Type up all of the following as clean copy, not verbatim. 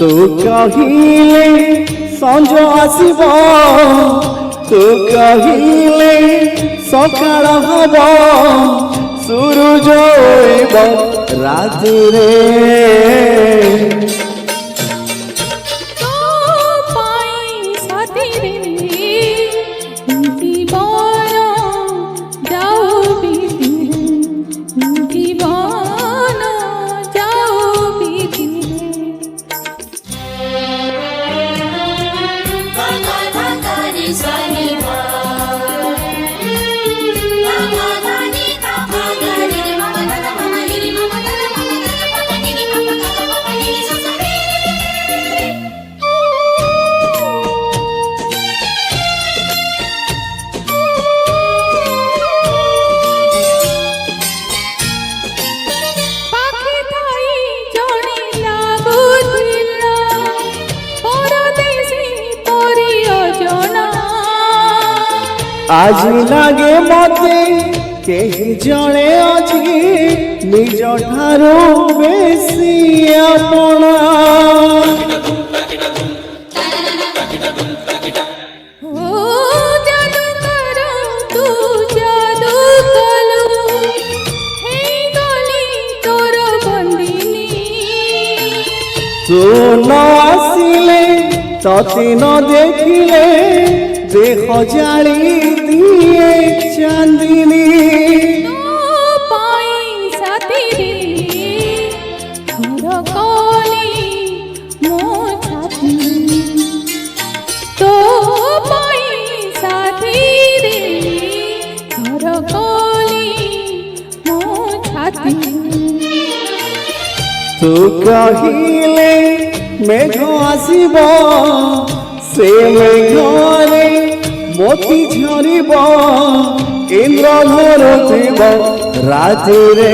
ତୁ କହିଲେ ସଞ୍ଜ ଆସିବ, ତୁ କହିଲେ ସକାଳ ହବ, ସୂରୁଜ ଉଇବ ରାତିରେ। আজি লাগে মতে কেহি জনে অছি নিজ ঠারু বেশি আপনা। তু ন আসিলে ততে ন দেখিলে দেখ জালি দিয়ে চাঁদিনী। তু কহিলে মেঘ আসিব, সে মেঘরে মোতি ঝরিব, ইন্দ্র ধরুথিব রাতিরে।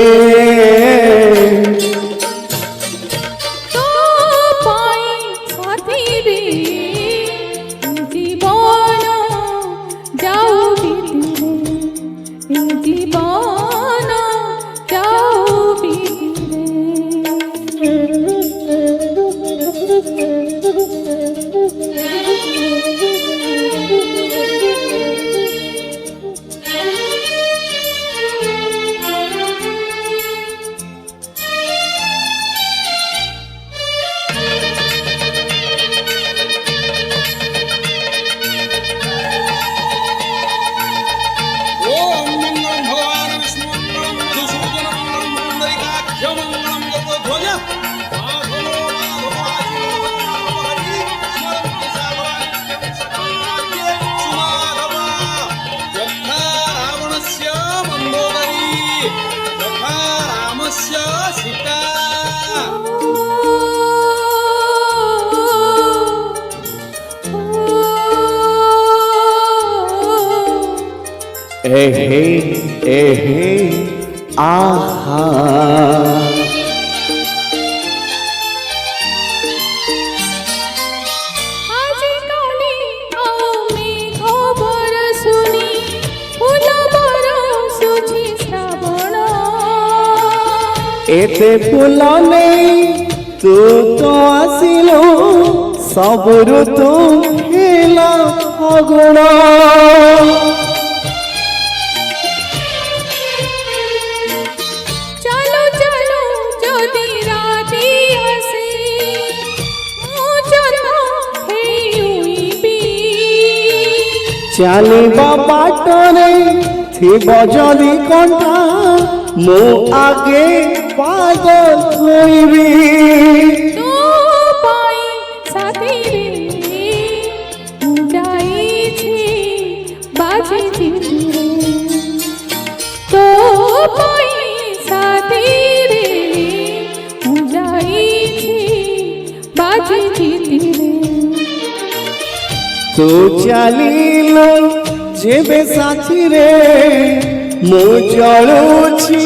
এহে এহে আহা এতে ফুল নেই তু তো আসিলু সবু ঋতু হেলা ফাগুণ। ଚାଲିବା ବାଟରେ ଥିବ ଯଦି କଣ୍ଟା ମୁଁ ଆଗେ ପାଗଳ ହୋଇବି। ତୁ ଚାଲିଲୁ ଯେବେ ସାଥିରେ ମୁଁ ଜଳୁଛି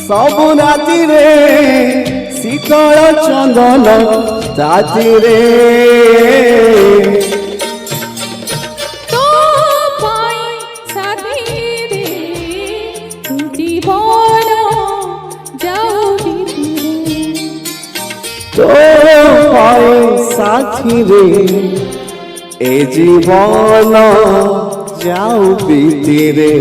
ସବୁ ରାତିରେ ଶୀତଳ ଚନ୍ଦନ ତାତିରେ। ତୋ ପାଇଁ সাথী রে এ জীবন যাও বিতিরে